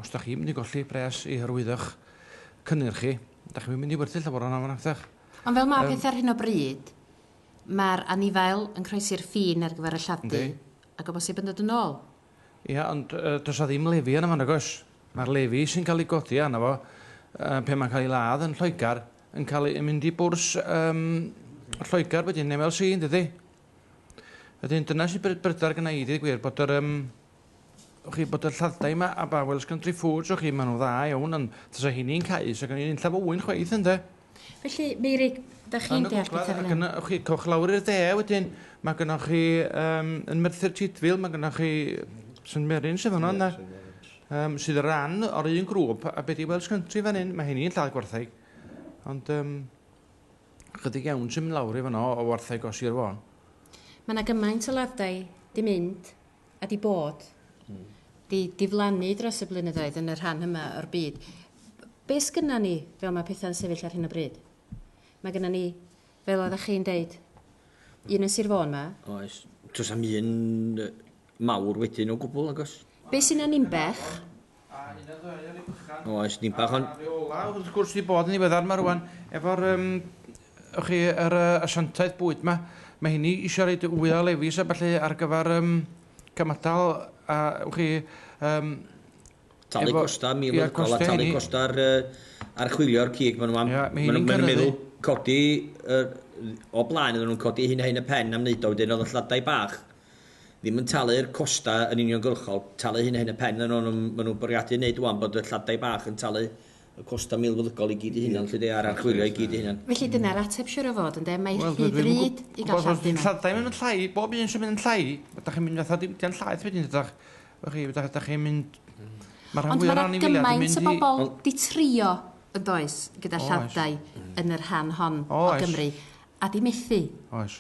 os da chi'n mynd i golli pres i hyrwyddach cynnyrch chi, da chi'n mynd i werthu llawer o'n amrantach. Ond fel mae peth ar hyn o bryd, mae'r anifail yn croesi'r ffin ar gyfer y Lladdu, ac o bosib yn dod yn ôl. Ia, ond does a ddim lefi yna fan agos. Mae'r lefi sy'n cael ei godi arno fo, pe mae'n cael ei ladd yn Lloegar, yn cael ei mynd i bwrs Lloegar wedyn, neu fel sy'n, dydy. Ydyn, dyna sy'n brydar gyda i, dweud gwir, bod yr Lladdau yma a Welsh Country Foods o chi, maen nhw dda iawn, ond dyna hynny'n caes, ac yn un llaf o wyn chweith, ynddo. Felly, Meirig, da chi'n deall beth efo hynny? Ac chi coch lawr i'r de wedyn, mae gynnwch chi yn Merthyr Tydfil, mae gynnwch chi St Merin sydd hwnna, sydd y ran o'r un grŵp, a beth i Welsh Country fan hyn, mae hynny'n lladd gwartheg. Ond chydig iawn sy'n mynd lawr i fan o wartheg os i'r fôn. Mae yna gymaint o laddau di mynd a di bod, di diflannu dros y blynyddoedd yn y rhan yma o'r byd. Be sgynna ni fel mae pethau'n sefyll ar hyn o bryd? Mae gynna ni, fel oeddech chi'n deud, un yn Sir Fôn ma. Oes, does am un mawr wedyn o gwbl, agos. Be sy'n yn bech? Oes, ni'n bach ond... Reola, wrth gwrs di bod yn ei feddar yma rwan, efo'r asiantaeth bwyd yma. Mae hynny eisiau rhaid wyau lefis a falle ar gyfer cymadal a talu costa, mil o gol a talu costa ar chwilio'r cig. Maen nhw'n meddwl codi, o blaen ydyn nhw'n codi hyn a hyn y pen am wneud o, wedyn oedd y Lladau bach ddim yn talu'r costa yn uniongyrchol, talu hyn a hyn y pen, maen nhw'n bwriadu wneud wan bod y Lladau bach yn talu y costa milfyddygol i gyd i hynny, lle ar archwilio i gyd i hynny. Felly dyna'r ateb siwr o fod, ynddo? Mae rhydryd i gael Lladau yma. Lladau mynd yn llai, bob un sy'n mynd yn llai, da chi'n mynd fatha di'n llaeth wedyn ydych. Da chi'n mynd... Ond mae'na gymaint o bobl di trio y does gyda Lladau yn yr rhan hon o Gymru, a di methu. Oes.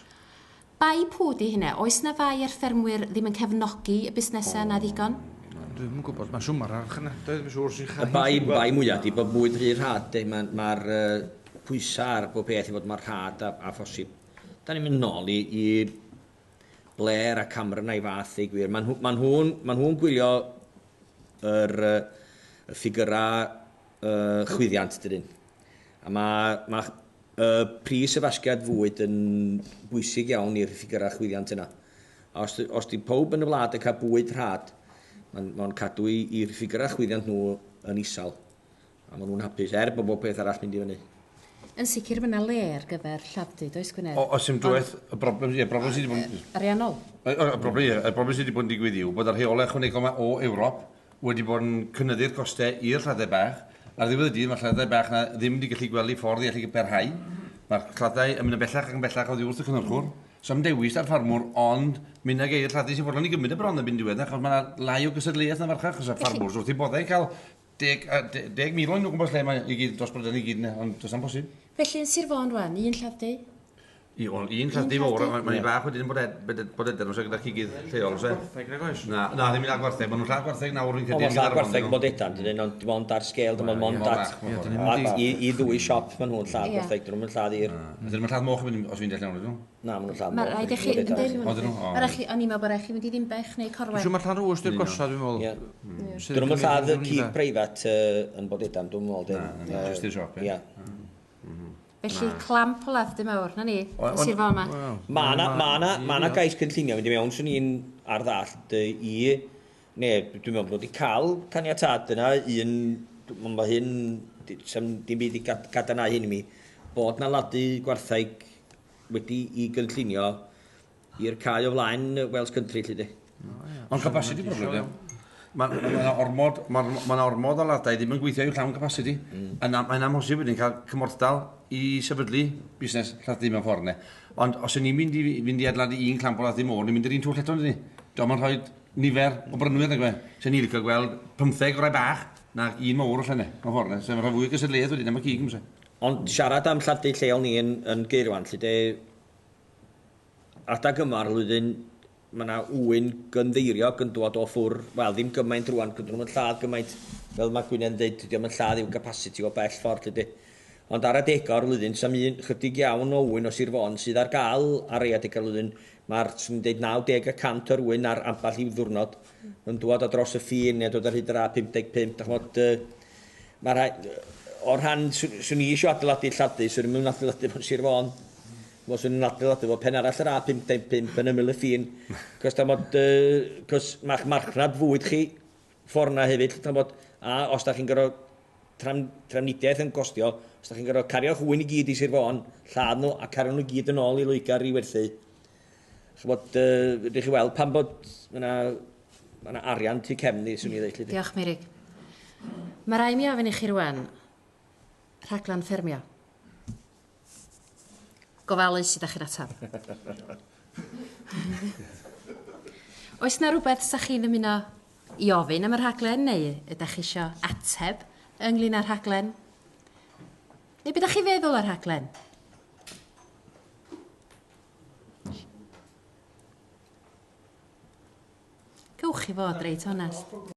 Bai pwy di hynna? Oes na fai ar ffermwyr ddim yn cefnogi y busnesau yna ddigon? Dwi'n yn gwybod, mae'n siwmar arch yna. Dwi'n siŵr sy'n chai. Y bai mwyaf di bod bwyd rhy'r rhad, mae'r pwysau ar bob peth i fod mae'r rhad a phosib. Da ni'n mynd nôl i Blair a Cameron a'i fath ei gwir. Mae nhw'n gwylio y ffigurau chwyddiant dydyn. A mae pris y fasgiad fwyd yn bwysig iawn i'r ffigurau chwyddiant yna. Os di pob yn y wlad yn cael bwyd rhad, mae'n cadw i'r ffigurau chwyddiant nhw yn isal. A maen nhw'n hapus, bod bob peth arall mynd i fyny. Yn sicr mae yna le ar gyfer Lladdu, does Gwynedd? Os yw'n drwydd, y broblem sydd wedi bod... Ariannol? Y broblem sydd wedi bod yn digwydd yw bod yr rheolau ychwanegol o Ewrop wedi bod yn cynnyddu'r costau i'r Lladau bach. Ar ddiwedd y dydd, mae'r Lladau bach na ddim wedi gallu gweld ei ffordd i allu berhau. Mae'r Lladau yn mynd yn bellach ac yn bellach o ddiwrth y cynnyrchwr. So am dewis ar ffarmwr, ond mynd ag eir Lladau sy'n fodlon i gymryd y bron yn diwedd, achos mae lai o gysadleuaeth na farchach, achos y ffarmwrs wrth i boddau cael 10,000 o'n gwybod lle mae i gyd, dros Brydain i gyd yna, ond does am bosib. Felly yn Sir Fôn rwan, un Lladau? Un Lladau fawr, mae'n i bach wedyn bod edrych os gyda chi gyd lleol, os e? Na, ddim i lladd gwartheg, maen nhw'n lladd gwartheg nawr yn cedi. Mae'n lladd gwartheg bod edan, ond dim ond ar sgêl, dim ond at i ddwy siop maen nhw'n lladd gwartheg, dyn nhw'n lladd i'r... Dyn nhw'n lladd moch os fi'n deall iawn, ydyn nhw? Na, maen nhw'n lladd moch. Mae'n rhaid i chi... O'n i'n meddwl bod eich chi mynd i ddim bech neu corwen. Siw mae'n lladd rwys di'r gosa, dwi'n meddwl. Dyn nhw'n lladd y cig preifat yn bod edan, dwi'n meddwl. Felly clamp o ladd dim awr, na ni, Sir Fôn ma. Mae yna gais cynllunio, mynd i mewn sy'n un ar ddallt dwi'n meddwl bod wedi cael caniatad yna, mae hyn, dim byd i gadarnau hyn i mi, bod na ladu gwartheg wedi i gynllunio i'r cae o flaen Welsh Country, lle di. Ond capacity problem, Mae ormod o ladau ddim yn gweithio i'w llawn capacity. Mae'n amhosib wedyn cael cymorthdal i sefydlu busnes Lladdu mewn ffordd ne. Ond os ydym ni'n mynd i adladu un clamp o Lladdu môr, ni'n mynd i'r un twll eto, ni. Dwi'n rhoi nifer o brynwyr, nag fe. Se'n ni'n licio gweld 15 o rai bach na un mawr o llenne, mewn ffordd ne. Se'n rhoi fwy o gysadleuaeth wedyn am y cig, Ond siarad am Lladdu lleol ni yn Geirwan, lle de adag yma'r flwyddyn, mae yna wyn gynddeiriog yn dod o ffwr, wel, ddim gymaint rwan, gyda nhw'n lladd gymaint, fel mae Gwynedd yn dweud, ddim yn lladd i'w capacity o bell ffordd, ydy. Ond ar adegau o'r flwyddyn, sa'n un chydig iawn o wyn o Sir Fôn sydd ar gael ar ei adegau flwyddyn. Mae'r 90% o'r wyn ar amball i'w ddiwrnod yn dod o dros y ffin neu dod ar hyd yr A55. O'r rhan, swn i eisiau adeiladu Lladdu, swn i'n mynd adeiladu fo'n Sir Fôn. Swn i'n adeiladu fo pen arall yr A55 yn ymyl y ffin. Cos mae'ch marchnad fwyd chi ffordd na hefyd. Os da chi'n gorfod trafnidiaeth yn gostio, os da chi'n gorfod cario'ch wyn i gyd i Sir Fôn, lladd nhw a cario nhw gyd yn ôl i Loegr i werthu. Rydych chi weld pan bod yna arian tu cefn i, swn i ddeud. Diolch, Meirig. Mae rai mi ofyn i chi rwan, rhaglen ffermio. Gofalus sydd â chi'n atab. Oes na rhywbeth sa chi'n ymuno i ofyn am y rhaglen, neu ydych chi eisiau ateb ynglyn â'r rhaglen? Neu beth ydych chi feddwl ar rhaglen? Gywch chi fod reit onest.